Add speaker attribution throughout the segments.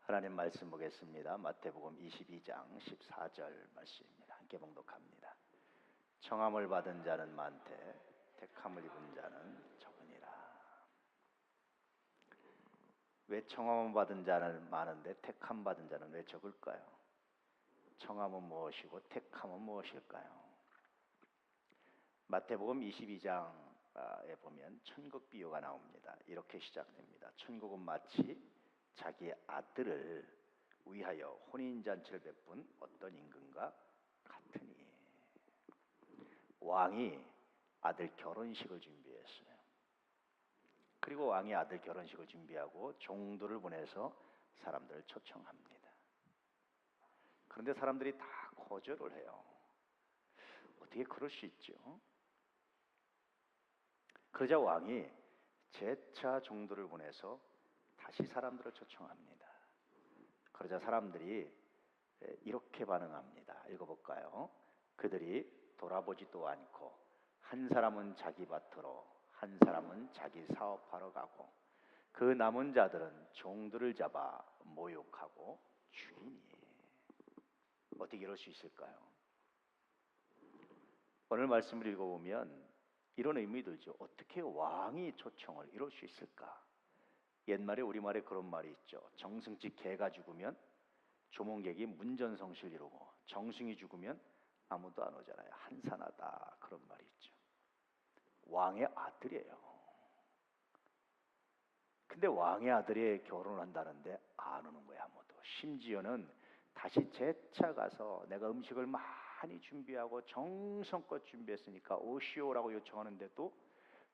Speaker 1: 하나님 말씀 보겠습니다. 마태복음 22장 14절 말씀입니다. 함께 봉독합니다. 청함을 받은 자는 많되 택함을 입은 자는 적으니라. 왜 청함을 받은 자는 많은데 택함 받은 자는 왜 적을까요? 청함은 무엇이고 택함은 무엇일까요? 마태복음 22장에 보면 천국 비유가 나옵니다. 이렇게 시작됩니다. 천국은 마치 자기의 아들을 위하여 혼인잔치를 베푼 어떤 임금과 같으니, 왕이 아들 결혼식을 준비했어요. 그리고 왕이 아들 결혼식을 준비하고 종들을 보내서 사람들을 초청합니다. 그런데 사람들이 다 거절을 해요. 어떻게 그럴 수 있죠? 그러자 왕이 재차 종들을 보내서 다시 사람들을 초청합니다. 그러자 사람들이 이렇게 반응합니다. 읽어볼까요? 그들이 돌아보지도 않고 한 사람은 자기 밭으로 한 사람은 자기 사업하러 가고 그 남은 자들은 종들을 잡아 모욕하고 죽이니. 어떻게 이럴 수 있을까요? 오늘 말씀을 읽어보면 이런 의미 들죠. 어떻게 왕이 초청을 이룰 수 있을까? 옛말에 우리말에 그런 말이 있죠. 정승집 개가 죽으면 조문객이 문전성시를 이루고 정승이 죽으면 아무도 안 오잖아요. 한산하다, 그런 말이 있죠. 왕의 아들이에요. 근데 왕의 아들이 결혼을 한다는데 안 오는 거야, 아무도. 심지어는 다시 재차 가서 내가 음식을 많이 준비하고 정성껏 준비했으니까 오시오라고 요청하는데도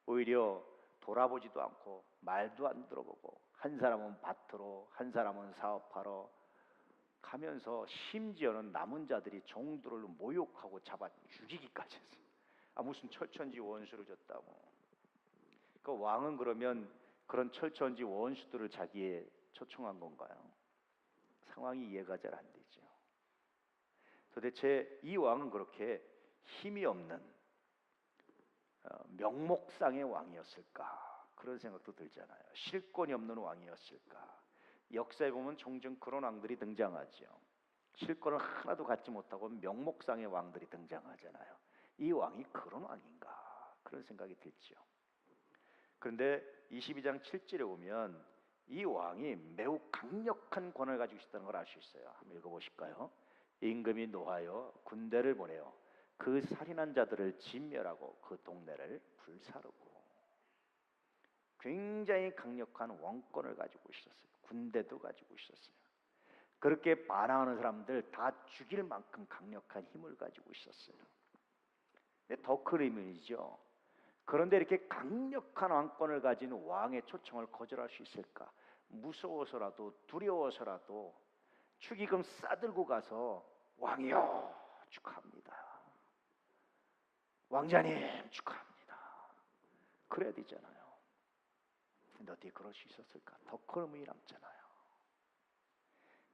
Speaker 1: 오히려 돌아보지도 않고 말도 안 들어보고 한 사람은 밭으로 한 사람은 사업하러 가면서 심지어는 남은 자들이 종들을 모욕하고 잡아 죽이기까지 했어요. 무슨 철천지 원수를 줬다고. 그 왕은 그러면 그런 철천지 원수들을 자기에 초청한 건가요? 상황이 이해가 잘 안 되죠. 도대체 이 왕은 그렇게 힘이 없는 명목상의 왕이었을까? 그런 생각도 들잖아요. 실권이 없는 왕이었을까? 역사에 보면 종종 그런 왕들이 등장하죠. 실권을 하나도 갖지 못하고 명목상의 왕들이 등장하잖아요. 이 왕이 그런 왕인가? 그런 생각이 들죠. 그런데 22장 7절에 보면 이 왕이 매우 강력한 권한을 가지고 있다는 걸 알 수 있어요. 한번 읽어보실까요? 임금이 노하여 군대를 보내어 그 살인한 자들을 진멸하고 그 동네를 불사르고. 굉장히 강력한 왕권을 가지고 있었어요. 군대도 가지고 있었어요. 그렇게 반항하는 사람들 다 죽일 만큼 강력한 힘을 가지고 있었어요. 더 큰 의미죠. 그런데 이렇게 강력한 왕권을 가진 왕의 초청을 거절할 수 있을까? 무서워서라도 두려워서라도 축의금 싸들고 가서 왕이여 축하합니다, 왕자님 축하합니다, 그래야 되잖아요. 근데 어떻게 그럴 수 있었을까? 더 큰 의미 남잖아요.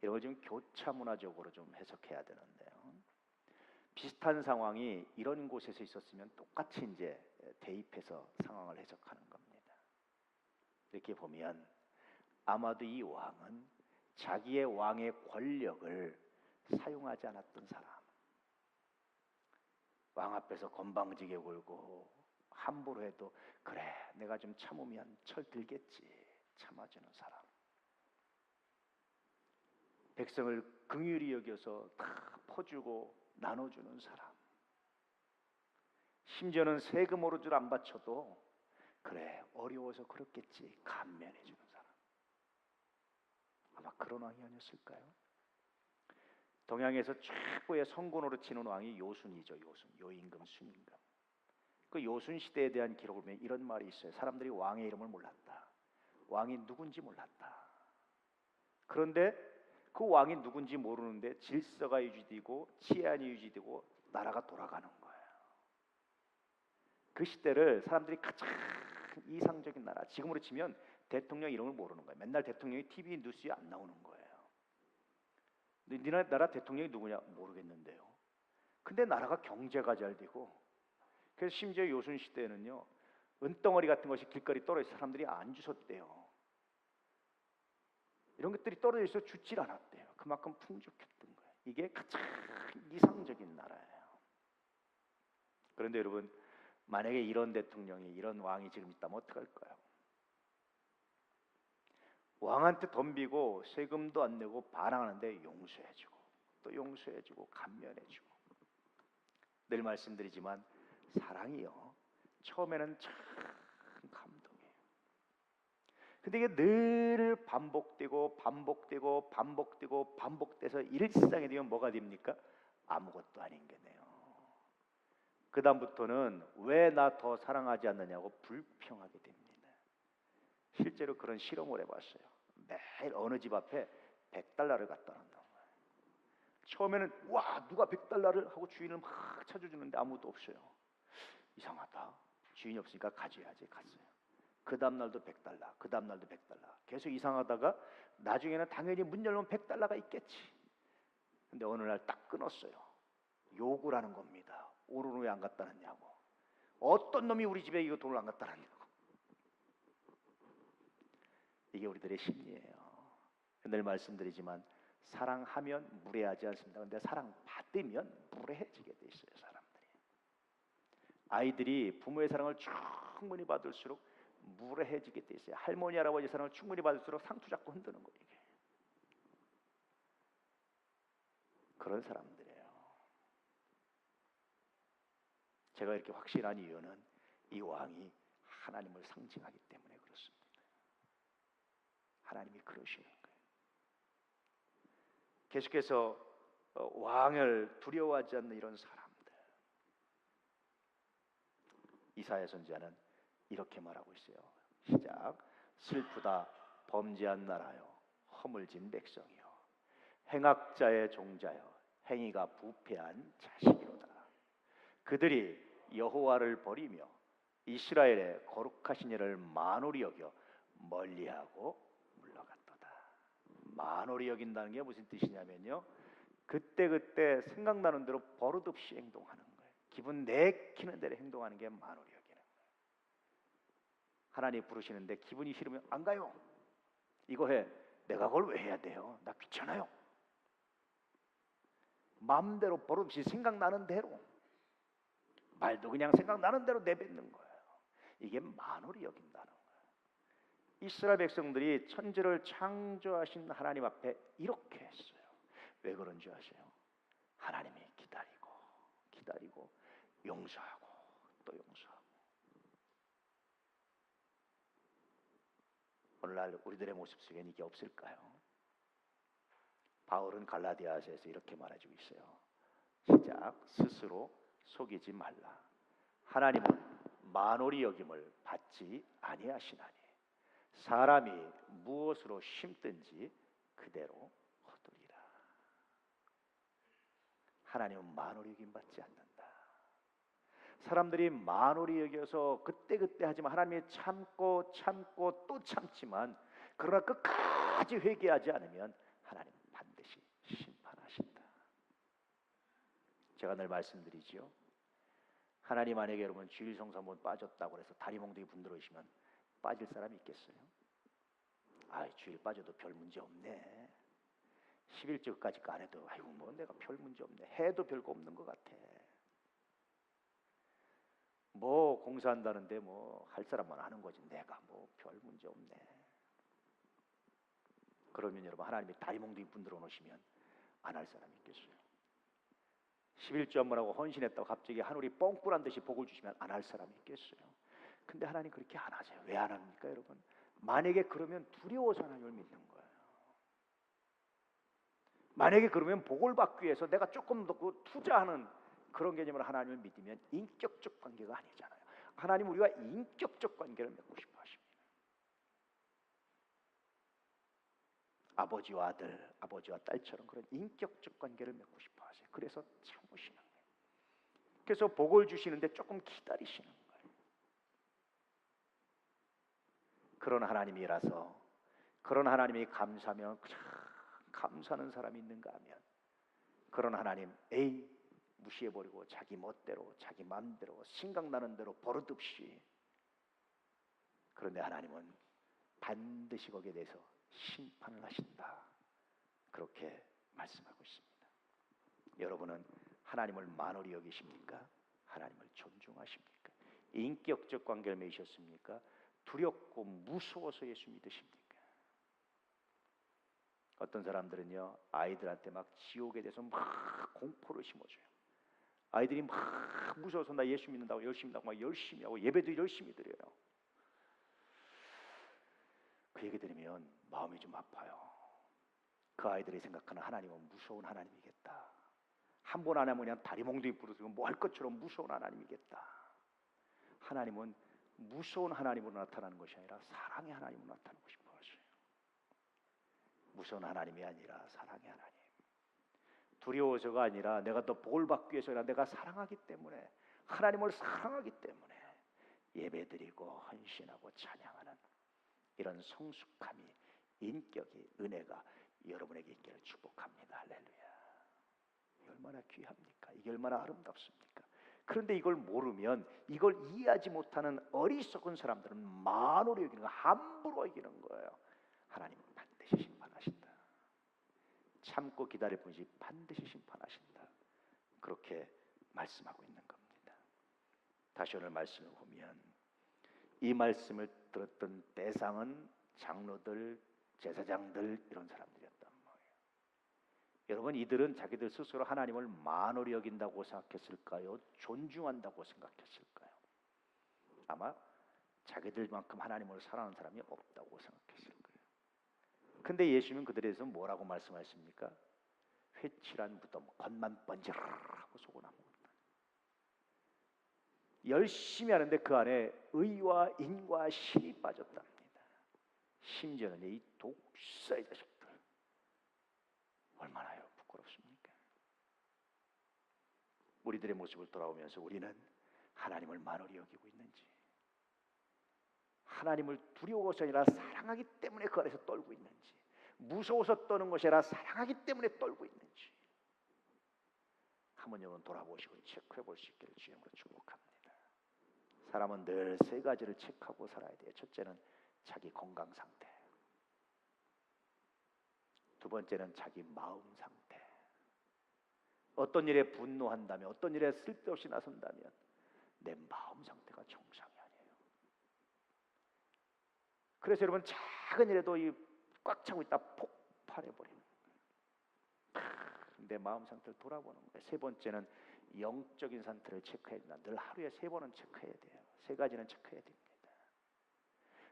Speaker 1: 이런 걸 좀 교차 문화적으로 좀 해석해야 되는데요. 비슷한 상황이 이런 곳에서 있었으면 똑같이 이제 대입해서 상황을 해석하는 겁니다. 이렇게 보면 아마도 이 왕은 자기의 왕의 권력을 사용하지 않았던 사람, 왕 앞에서 건방지게 굴고 함부로 해도 그래 내가 좀 참으면 철 들겠지 참아주는 사람, 백성을 긍휼히 여겨서 다 퍼주고 나눠주는 사람, 심지어는 세금 오르줄 안 바쳐도 그래 어려워서 그렇겠지 감면해주는 사람. 아마 그런 왕이 아니었을까요? 동양에서 최고의 성군으로 치는 왕이 요순이죠. 요임금, 순임금. 그 요순 시대에 대한 기록을 보면 이런 말이 있어요. 사람들이 왕의 이름을 몰랐다. 왕이 누군지 몰랐다. 그런데 그 왕이 누군지 모르는데 질서가 유지되고 치안이 유지되고 나라가 돌아가는 거예요. 그 시대를 사람들이 가장 이상적인 나라, 지금으로 치면 대통령 이름을 모르는 거예요. 맨날 대통령이 TV 뉴스에 안 나오는 거예요. 니네 나라 대통령이 누구냐 모르겠는데요. 근데 나라가 경제가 잘 되고, 그래서 심지어 요순 시대에는요 은덩어리 같은 것이 길거리 떨어져 사람들이 안 주웠대요. 이런 것들이 떨어져 있어 죽질 않았대요. 그만큼 풍족했던 거예요. 이게 가장 이상적인 나라예요. 그런데 여러분, 만약에 이런 대통령이, 이런 왕이 지금 있다면 어떡할까요? 왕한테 덤비고 세금도 안 내고 반항하는데 용서해주고 또 용서해주고 감면해주고. 늘 말씀드리지만 사랑이요, 처음에는 참 감동이에요. 근데 이게 늘 반복되고 반복되고 반복되고 반복돼서 일상이 되면 뭐가 됩니까? 아무것도 아닌 게네요. 그 다음부터는 왜 나 더 사랑하지 않느냐고 불평하게 됩니다. 실제로 그런 실험을 해봤어요. 매일 어느 집 앞에 $100를 갖다 놓는다는 거예요. 처음에는 와, 누가 $100를 하고 주인을 막 찾아주는데 아무도 없어요. 이상하다, 주인이 없으니까 가져야지. 갔어요. 그 다음날도 $100, 그 다음날도 $100. 계속 이상하다가 나중에는 당연히 문 열면 $100가 있겠지. 근데 어느 날 딱 끊었어요. 욕을 하는 겁니다. 오늘은 왜 안 갖다 놨냐고. 어떤 놈이 우리 집에 이거 돈을 안 갖다 놨냐고. 이게 우리들의 심리예요. 늘 말씀드리지만 사랑하면 무례하지 않습니다. 근데 사랑받으면 무례해지게 돼 있어요, 사람들이. 아이들이 부모의 사랑을 충분히 받을수록 무례해지게 돼 있어요. 할머니, 할아버지 사랑을 충분히 받을수록 상투 잡고 흔드는 거예요. 이게. 그런 사람들이에요. 제가 이렇게 확신한 이유는 이 왕이 하나님을 상징하기 때문에 그렇습니다. 하나님이 그러시는 거예요. 계속해서 왕을 두려워하지 않는 이런 사람들. 이사야 선지자는 이렇게 말하고 있어요. 시작. 슬프다 범죄한 나라요, 허물진 백성이요, 행악자의 종자요, 행위가 부패한 자식이로다. 그들이 여호와를 버리며 이스라엘의 거룩하신 이를 만홀히 여겨 멀리하고 물러갔도다. 만홀히 여긴다는 게 무슨 뜻이냐면요, 그때그때 생각나는 대로 버릇없이 행동하는 거예요. 기분 내키는 대로 행동하는 게 만홀히 여기는 거예요. 하나님 부르시는데 기분이 싫으면 안 가요. 이거 해. 내가 그걸 왜 해야 돼요? 나 귀찮아요. 마음대로 버릇없이 생각나는 대로, 말도 그냥 생각나는 대로 내뱉는 거예요. 이게 만홀히 여긴다는 거예요. 이스라엘 백성들이 천지를 창조하신 하나님 앞에 이렇게 했어요. 왜 그런 줄 아세요? 하나님이 기다리고 기다리고 용서하고 또 용서하고. 오늘날 우리들의 모습 속엔 이게 없을까요? 바울은 갈라디아서에서 이렇게 말해주고 있어요. 시작. 스스로 속이지 말라. 하나님은 만홀히 여김을 받지 아니하시나니 사람이 무엇으로 심든지 그대로 거두리라. 하나님은 만홀히 여김 받지 않는다. 사람들이 만홀히 여겨서 그때그때 하지만 하나님이 참고 참고 또 참지만, 그러나 끝까지 회개하지 않으면 하나님은 반드시 심판하신다. 제가 늘 말씀드리지요. 하나님 만약에 여러분 주일 성수 한번 빠졌다고 해서 다리 몽둥이 분들어오시면 빠질 사람이 있겠어요? 아, 주일 빠져도 별 문제 없네. 11조까지 안 해도 아이고 뭐 내가 별 문제 없네. 해도 별거 없는 것 같아. 뭐 공사한다는데 뭐 할 사람만 하는 거지 내가 뭐 별 문제 없네. 그러면 여러분 하나님이 다리 몽둥이 분들어 놓으시면 안 할 사람이 있겠어요? 11조 한번 하고 헌신했다고 갑자기 하늘이 뻥꾸란 듯이 복을 주시면 안 할 사람이 있겠어요? 근데 하나님 그렇게 안 하세요. 왜 안 합니까 여러분? 만약에 그러면 두려워서 하나님을 믿는 거예요. 만약에 그러면 복을 받기 위해서 내가 조금 더 투자하는 그런 개념으로 하나님을 믿으면 인격적 관계가 아니잖아요. 하나님 우리가 인격적 관계를 맺고 싶어 하십니다. 아버지와 아들, 아버지와 딸처럼 그런 인격적 관계를 맺고 싶어 하세요. 그래서 참으시는 거예요. 그래서 복을 주시는데 조금 기다리시는 거예요. 그런 하나님이라서, 그런 하나님이 감사하면 감사하는 사람이 있는가 하면, 그런 하나님 에이 무시해버리고 자기 멋대로 자기 마음대로 생각나는 대로 버릇없이, 그런데 하나님은 반드시 거기에 대해서 심판을 하신다. 그렇게 말씀하고 있습니다. 여러분은 하나님을 만홀히 여기십니까? 하나님을 존중하십니까? 인격적 관계를 맺으셨습니까? 두렵고 무서워서 예수 믿으십니까? 어떤 사람들은요, 아이들한테 막 지옥에 대해서 막 공포를 심어줘요. 아이들이 막 무서워서 나 예수 믿는다고 열심히 하고 막 열심히 하고 예배도 열심히 드려요. 그 얘기 들으면 마음이 좀 아파요. 그 아이들이 생각하는 하나님은 무서운 하나님이겠다. 한 번 안 하면 그냥 다리 몽둥이 부르고 뭐 할 것처럼 무서운 하나님이겠다. 하나님은 무서운 하나님으로 나타나는 것이 아니라 사랑의 하나님으로 나타나고 싶어 하셔요. 무서운 하나님이 아니라 사랑의 하나님. 두려워서가 아니라 내가 더 복을 받기 위해서 아니라 내가 사랑하기 때문에, 하나님을 사랑하기 때문에 예배드리고 헌신하고 찬양하는 이런 성숙함이, 인격이, 은혜가 여러분에게 있기를 축복합니다. 할렐루야. 이게 얼마나 귀합니까? 이게 얼마나 아름답습니까? 그런데 이걸 모르면, 이걸 이해하지 못하는 어리석은 사람들은 만홀히 여기는 거예요. 함부로 여기는 거예요. 하나님은 반드시 심판하신다. 참고 기다릴 뿐이지 반드시 심판하신다. 그렇게 말씀하고 있는 겁니다. 다시 오늘 말씀을 보면 이 말씀을 들었던 대상은 장로들, 제사장들, 이런 사람들이었단 말이에요. 여러분, 이들은 자기들 스스로 하나님을 만홀히 여긴다고 생각했을까요? 존중한다고 생각했을까요? 아마 자기들만큼 하나님을 사랑하는 사람이 없다고 생각했을 거예요. 근데 예수님은 그들에 대해서 뭐라고 말씀하십니까? 회칠한 무덤, 겉만 번지르르하고 속은 아무것도. 열심히 하는데 그 안에 의와 인과 신이 빠졌답니다. 심지어는 이 독사의 자식들, 얼마나 부끄럽습니까? 우리들의 모습을 돌아오면서 우리는 하나님을 만홀히 여기고 있는지, 하나님을 두려워서 아니라 사랑하기 때문에 그 안에서 떨고 있는지, 무서워서 떠는 것이 아니라 사랑하기 때문에 떨고 있는지 한번 여러분 돌아보시고 체크해 볼 수 있기를 주님으로 축복합니다. 사람은 늘 세 가지를 체크하고 살아야 돼요. 첫째는 자기 건강 상태, 두 번째는 자기 마음 상태. 어떤 일에 분노한다면, 어떤 일에 쓸데없이 나선다면 내 마음 상태가 정상이 아니에요. 그래서 여러분, 작은 일에도 꽉 차고 있다 폭발해버리는 거예요. 내 마음 상태를 돌아보는 거예요. 세 번째는 영적인 상태를 체크해야 된다. 늘 하루에 3번은 체크해야 돼요. 3가지는 체크해야 됩니다.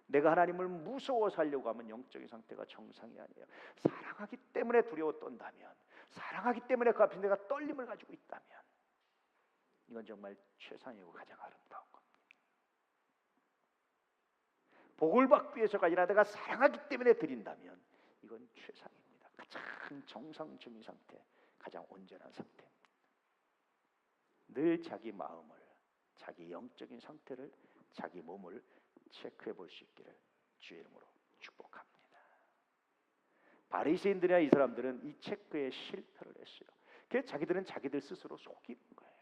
Speaker 1: 내가 하나님을 무서워 살려고 하면 영적인 상태가 정상이 아니에요. 사랑하기 때문에 두려워 떤다면, 사랑하기 때문에 그 앞에 내가 떨림을 가지고 있다면, 이건 정말 최상이고 가장 아름다운 겁니다. 복을 받기 위해서가 아니라 내가 사랑하기 때문에 드린다면 이건 최상입니다. 가장 정상적인 상태, 가장 온전한 상태입니다. 늘 자기 마음을, 자기 영적인 상태를, 자기 몸을 체크해 볼 수 있기를 주의 이름으로 축복합니다. 바리새인들이나 이 사람들은 이 체크에 실패를 했어요. 그래서 자기들은 자기들 스스로 속이는 거예요.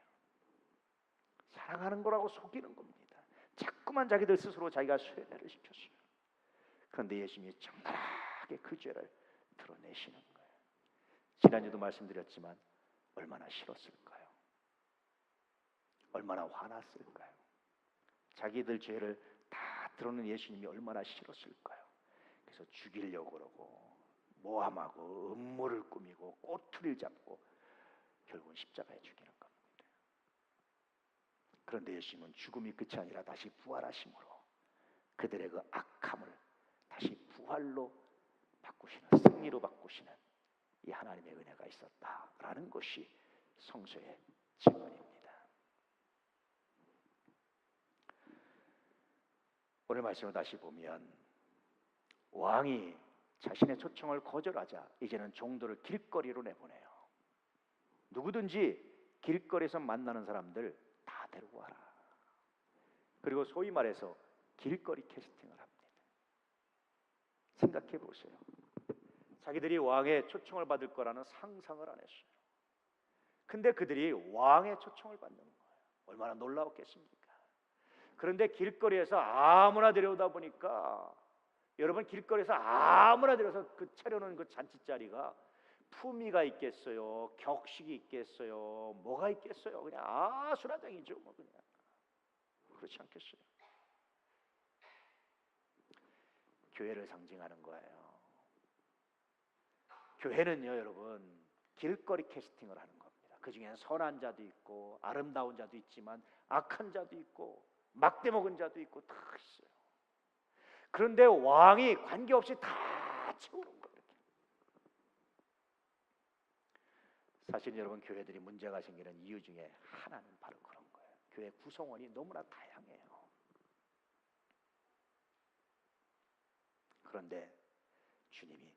Speaker 1: 사랑하는 거라고 속이는 겁니다. 자꾸만 자기들 스스로 자기가 쇠뇌를 시켰어요. 그런데 예수님이 적나라하게 그 죄를 드러내시는 거예요. 지난주도 말씀드렸지만 얼마나 싫었을까요? 얼마나 화났을까요? 자기들 죄를 다 드러낸 예수님이 얼마나 싫었을까요? 그래서 죽이려고 그러고 모함하고 음모를 꾸미고 꼬투리를 잡고 결국은 십자가에 죽이는 겁니다. 그런데 예수님은 죽음이 끝이 아니라 다시 부활하심으로 그들의 그 악함을 다시 부활로 바꾸시는, 승리로 바꾸시는 이 하나님의 은혜가 있었다라는 것이 성서의 증언입니다. 오늘 말씀을 다시 보면 왕이 자신의 초청을 거절하자 이제는 종들을 길거리로 내보내요. 누구든지 길거리에서 만나는 사람들 다 데리고 와라. 그리고 소위 말해서 길거리 캐스팅을 합니다. 생각해 보세요. 자기들이 왕의 초청을 받을 거라는 상상을 안 했어요. 근데 그들이 왕의 초청을 받는 거예요. 얼마나 놀라웠겠습니까? 그런데 길거리에서 아무나 데려오다 보니까 여러분 길거리에서 아무나 들어서 그 차려놓은 그 잔치 자리가 품위가 있겠어요? 격식이 있겠어요? 뭐가 있겠어요? 그냥 아수라장이죠. 뭐 그냥 그렇지 않겠어요? 교회를 상징하는 거예요. 교회는요, 여러분 길거리 캐스팅을 하는 겁니다. 그 중에는 선한 자도 있고 아름다운 자도 있지만 악한 자도 있고 막대 먹은 자도 있고 다 있어요. 그런데 왕이 관계없이 다 채우는 거예요. 사실 여러분 교회들이 문제가 생기는 이유 중에 하나는 바로 그런 거예요. 교회 구성원이 너무나 다양해요. 그런데 주님이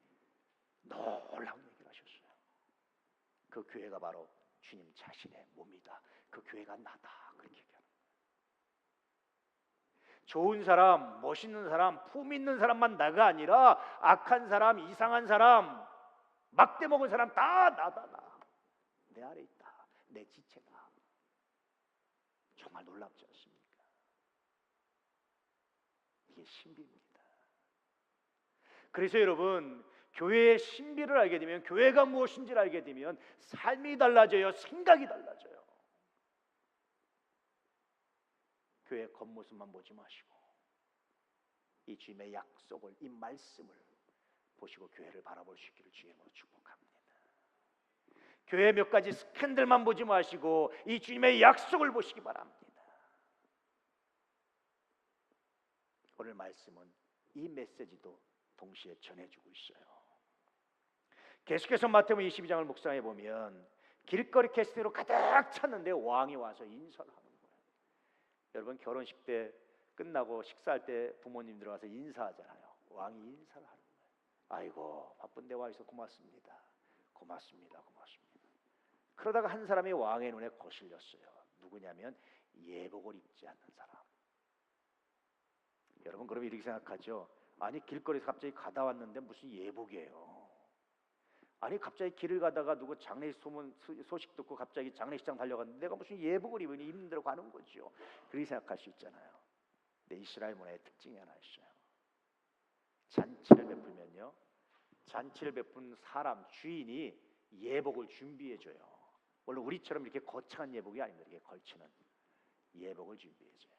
Speaker 1: 놀라운 얘기를 하셨어요. 그 교회가 바로 주님 자신의 몸이다. 그 교회가 나다. 그렇게 얘기하는 거예요. 좋은 사람, 멋있는 사람, 품 있는 사람만 나가 아니라 악한 사람, 이상한 사람, 막대 먹은 사람 다 나다. 나. 내 아래 있다. 내 지체다. 정말 놀랍지 않습니까? 이게 신비입니다. 그래서 여러분 교회의 신비를 알게 되면, 교회가 무엇인지를 알게 되면 삶이 달라져요. 생각이 달라져요. 교회 겉모습만 보지 마시고 이 주님의 약속을, 이 말씀을 보시고 교회를 바라볼 수 있기를 주의 이름으로 축복합니다. 교회 몇 가지 스캔들만 보지 마시고 이 주님의 약속을 보시기 바랍니다. 오늘 말씀은 이 메시지도 동시에 전해주고 있어요. 계속해서 마태복음 22장을 묵상해 보면 길거리 캐스팅으로 가득 찼는데 왕이 와서 인사를 하는 거예요. 여러분 결혼식 때 끝나고 식사할 때 부모님 들어가서 인사하잖아요. 왕이 인사를 하는 거예요. 아이고 바쁜데 와 있어 고맙습니다. 고맙습니다. 그러다가 한 사람이 왕의 눈에 거슬렸어요. 누구냐면 예복을 입지 않는 사람. 여러분 그럼 이렇게 생각하죠. 아니 길거리에서 갑자기 가다 왔는데 무슨 예복이에요. 아니 갑자기 길을 가다가 누구 장례식 소식 듣고 갑자기 장례식장 달려갔는데 내가 무슨 예복을 입으니 입는 대로 가는 거죠. 그렇게 생각할 수 있잖아요. 근데 이스라엘 문화의 특징이 하나 있어요. 잔치를 베풀면요, 잔치를 베푼 사람 주인이 예복을 준비해줘요. 원래 우리처럼 이렇게 거창한 예복이 아닙니다. 이렇게 걸치는 예복을 준비해줘요.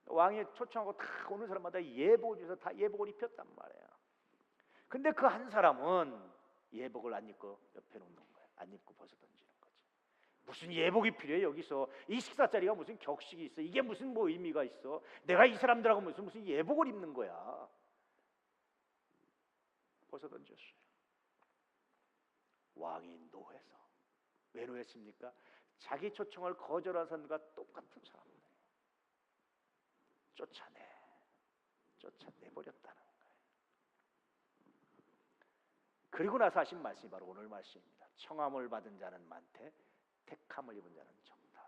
Speaker 1: 왕이 초청하고 다 오는 사람마다 예복을 줘서 다 예복을 입혔단 말이에요. 근데 그 한 사람은 예복을 안 입고 옆에 놓는 거예요. 안 입고 벗어 던지는 거죠. 무슨 예복이 필요해? 여기서 이 식사 자리가 무슨 격식이 있어? 이게 무슨 뭐 의미가 있어? 내가 이 사람들하고 무슨 예복을 입는 거야? 벗어 던졌어요. 왕이 노해서. 왜 노했습니까? 자기 초청을 거절한 사람과 똑같은 사람들 쫓아내버렸다는 거예요. 그리고 나서 하신 말씀이 바로 오늘 말씀입니다. 청함을 받은 자는 많되 택함을 입은 자는 적다.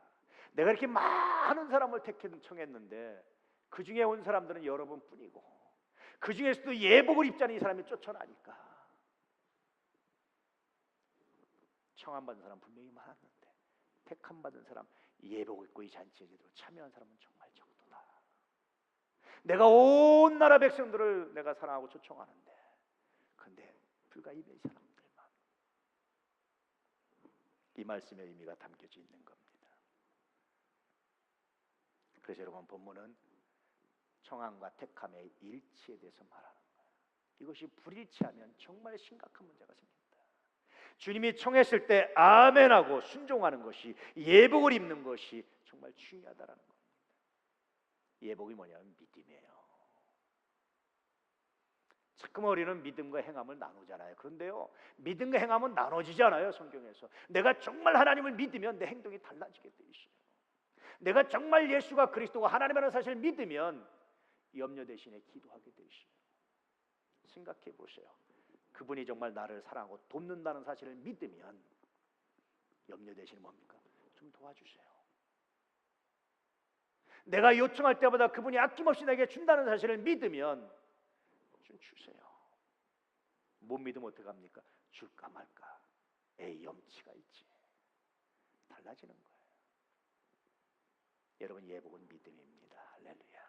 Speaker 1: 내가 이렇게 많은 사람을 청했는데 그 중에 온 사람들은 여러분뿐이고 그 중에서도 예복을 입지 않은 이 사람이 쫓아나니까 청함 받은 사람 분명히 많았는데 택함 받은 사람, 예복 입고 이 잔치에 제대로 참여한 사람은 정말 적도다. 내가 온 나라 백성들을 내가 사랑하고 초청하는데 근데 불과 이 몇 사람들만. 이 말씀의 의미가 담겨져 있는 겁니다. 그래서 여러분 본문은 청함과 택함의 일치에 대해서 말하는 거예요. 이것이 불일치하면 정말 심각한 문제가 생깁니다. 주님이 청했을 때 아멘하고 순종하는 것이, 예복을 입는 것이 정말 중요하다라는 겁니다. 예복이 뭐냐면 믿음이에요. 자꾸만 우리는 믿음과 행함을 나누잖아요. 그런데요, 믿음과 행함은 나눠지잖아요. 성경에서 내가 정말 하나님을 믿으면 내 행동이 달라지게 돼 있어요. 내가 정말 예수가 그리스도가 하나님이라는 사실을 믿으면 염려 대신에 기도하게 돼 있어요. 생각해 보세요. 그분이 정말 나를 사랑하고 돕는다는 사실을 믿으면 염려 대신에 뭡니까? 좀 도와주세요. 내가 요청할 때마다 그분이 아낌없이 내게 준다는 사실을 믿으면 좀 주세요. 못 믿으면 어떡합니까? 줄까 말까. 에이 염치가 있지. 달라지는 거예요. 여러분 예복은 믿음입니다. 할렐루야.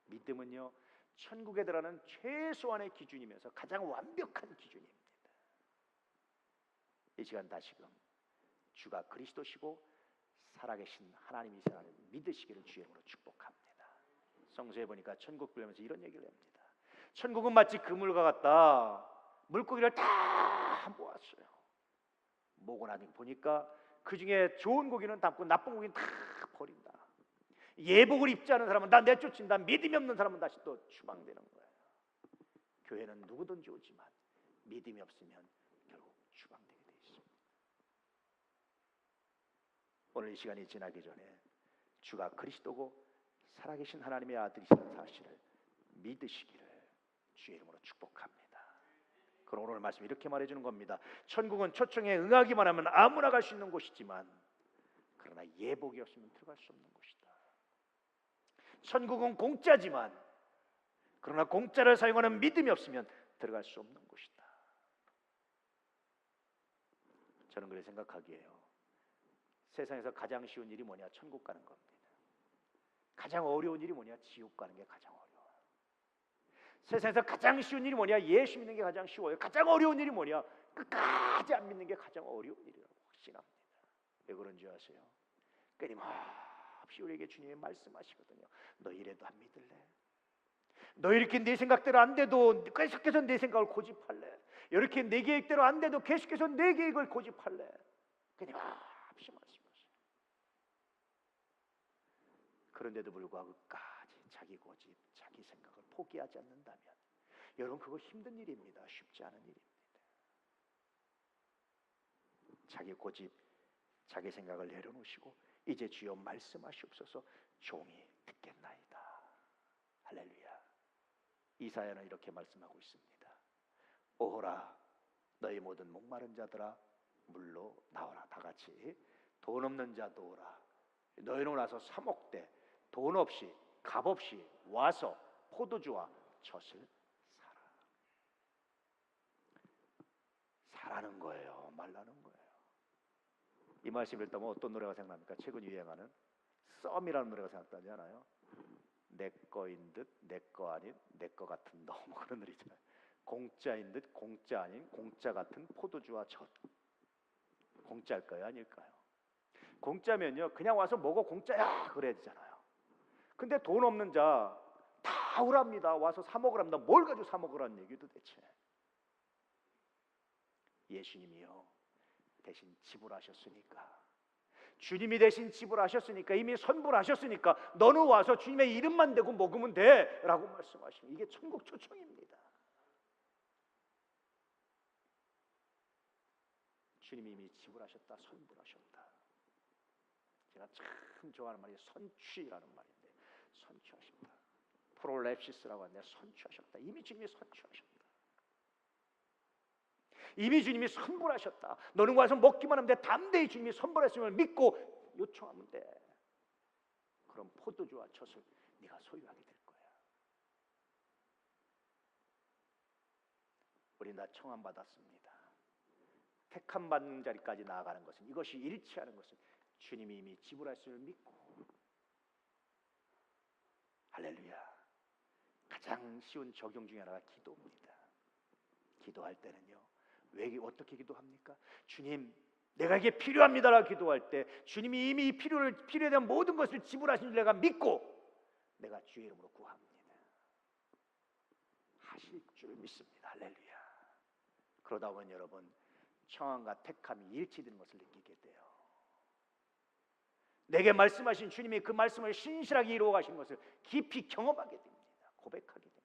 Speaker 1: 믿음은요 천국에 들어가는 최소한의 기준이면서 가장 완벽한 기준입니다. 이 시간 다시금 주가 그리스도시고 살아계신 하나님이시라는 믿으시기를 주의 이름으로 축복합니다. 성서에 보니까 천국 빌면서 이런 얘기를 합니다. 천국은 마치 그물과 같다. 물고기를 다 모았어요. 모고 나니 보니까 그 중에 좋은 고기는 담고 나쁜 고기는 다 버린다. 예복을 입지 않은 사람은 다 내쫓는다. 믿음이 없는 사람은 다시 또 추방되는 거예요. 교회는 누구든지 오지만 믿음이 없으면 결국 추방되게 돼 있습니다. 오늘 이 시간이 지나기 전에 주가 그리스도고 살아계신 하나님의 아들이시라는 사실을 믿으시기를 주의 이름으로 축복합니다. 그럼 오늘 말씀 이렇게 말해주는 겁니다. 천국은 초청에 응하기만 하면 아무나 갈 수 있는 곳이지만 그러나 예복이 없으면 들어갈 수 없는 곳이다. 천국은 공짜지만 그러나 공짜를 사용하는 믿음이 없으면 들어갈 수 없는 곳이다. 저는 그렇게 생각하기에요. 세상에서 가장 쉬운 일이 뭐냐? 천국 가는 겁니다. 가장 어려운 일이 뭐냐? 지옥 가는 게 가장 어려워요. 세상에서 가장 쉬운 일이 뭐냐? 예수 믿는 게 가장 쉬워요. 가장 어려운 일이 뭐냐? 끝까지 안 믿는 게 가장 어려운 일이라고 확신합니다. 왜 그런지 아세요? 끊임없이 우리에게 주님이 말씀하시거든요. 너 이래도 안 믿을래? 너 이렇게 내 생각대로 안 돼도 계속해서 내 생각을 고집할래? 이렇게 내 계획대로 안 돼도 계속해서 내 계획을 고집할래? 끊임없이 말씀하세요. 그런데도 불구하고 끝까지 자기 고집, 자기 생각을 포기하지 않는다면 여러분 그거 힘든 일입니다. 쉽지 않은 일입니다. 자기 고집, 자기 생각을 내려놓으시고 이제 주여 말씀하시옵소서 종이 듣겠나이다. 할렐루야. 이사야는 이렇게 말씀하고 있습니다. 오호라 너희 모든 목마른 자들아 물로 나오라. 다 같이 돈 없는 자도 오라. 너희는 와서 사 먹되 돈 없이 값 없이 와서 포도주와 젖을 사라. 사라는 거예요? 말라는 거예요? 이 말씀을 듣다면 어떤 노래가 생각납니까? 최근 유행하는 썸이라는 노래가 생각나지 않아요? 내 거인 듯 내 거 아닌 내 거 같은 너무 그런 노래 있잖아요. 공짜인 듯 공짜 아닌 공짜 같은 포도주와 젖. 공짜일까요? 아닐까요? 공짜면요 그냥 와서 먹어 공짜야 그래야 되잖아요. 근데 돈 없는 자 다 오랍니다. 와서 사 먹으랍니다. 뭘 가지고 사 먹으라는 얘기 도대체. 예수님이요 대신 지불하셨으니까, 주님이 대신 지불하셨으니까, 이미 선불하셨으니까 너는 와서 주님의 이름만 대고 먹으면 돼 라고 말씀하시는 이게 천국 초청입니다. 주님이 이미 지불하셨다, 선불하셨다. 제가 참 좋아하는 말이 선취라는 말인데, 선취하셨다. 프롤랩시스라고 하는데 선취하셨다. 이미 주님이 선취하셨다. 이미 주님이 선불하셨다. 너는 와서 먹기만 하면 돼. 담대히 주님이 선불하심을 믿고 요청하면 돼. 그럼 포도주와 젖을 네가 소유하게 될 거야. 우리 다 청함 받았습니다. 택함 받는 자리까지 나아가는 것은, 이것이 일치하는 것은 주님이 이미 지불하심을 믿고, 할렐루야. 가장 쉬운 적용 중에 하나가 기도입니다. 기도할 때는요, 왜 어떻게 기도합니까? 주님, 내가 이게 필요합니다라고 기도할 때 주님이 이미 이 필요에 대한 모든 것을 지불하신 줄 내가 믿고 내가 주의 이름으로 구합니다. 하실 줄 믿습니다. 할렐루야. 그러다 보면 여러분 청함과 택함이 일치되는 것을 느끼게 돼요. 내게 말씀하신 주님이 그 말씀을 신실하게 이루어 가신 것을 깊이 경험하게 됩니다. 고백하게 됩니다.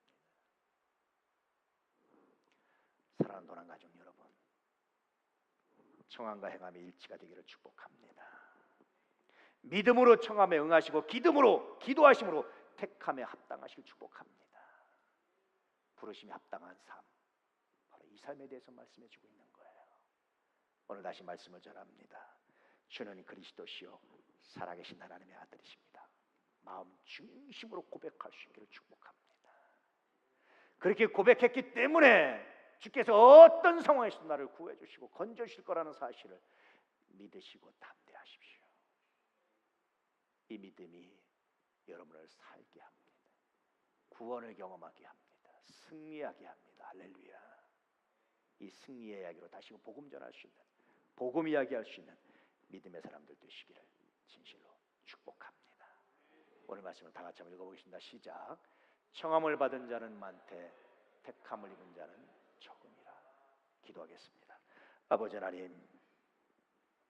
Speaker 1: 사랑하는 도난 가족 여러분, 청함과 행함이 일치가 되기를 축복합니다. 믿음으로 청함에 응하시고 기도로 기도하심으로 택함에 합당하시길 축복합니다. 부르심에 합당한 삶, 바로 이 삶에 대해서 말씀해 주고 있는 거예요. 오늘 다시 말씀을 전합니다. 주는 그리스도시요 살아계신 하나님의 아들이십니다. 마음 중심으로 고백할 수 있기를 축복합니다. 그렇게 고백했기 때문에 주께서 어떤 상황에서도 나를 구해 주시고 건져 주실 거라는 사실을 믿으시고 담대하십시오. 이 믿음이 여러분을 살게 합니다. 구원을 경험하게 합니다. 승리하게 합니다. 할렐루야. 이 승리의 이야기로 다시 복음 전할 수 있는, 복음 이야기할 수 있는 믿음의 사람들 되시기를 진실로 축복합니다. 오늘 말씀을 다 같이 한번 읽어보겠습니다. 시작. 청함을 받은 자는 많되 택함을 입은 자는 적음이라. 기도하겠습니다. 아버지 하나님,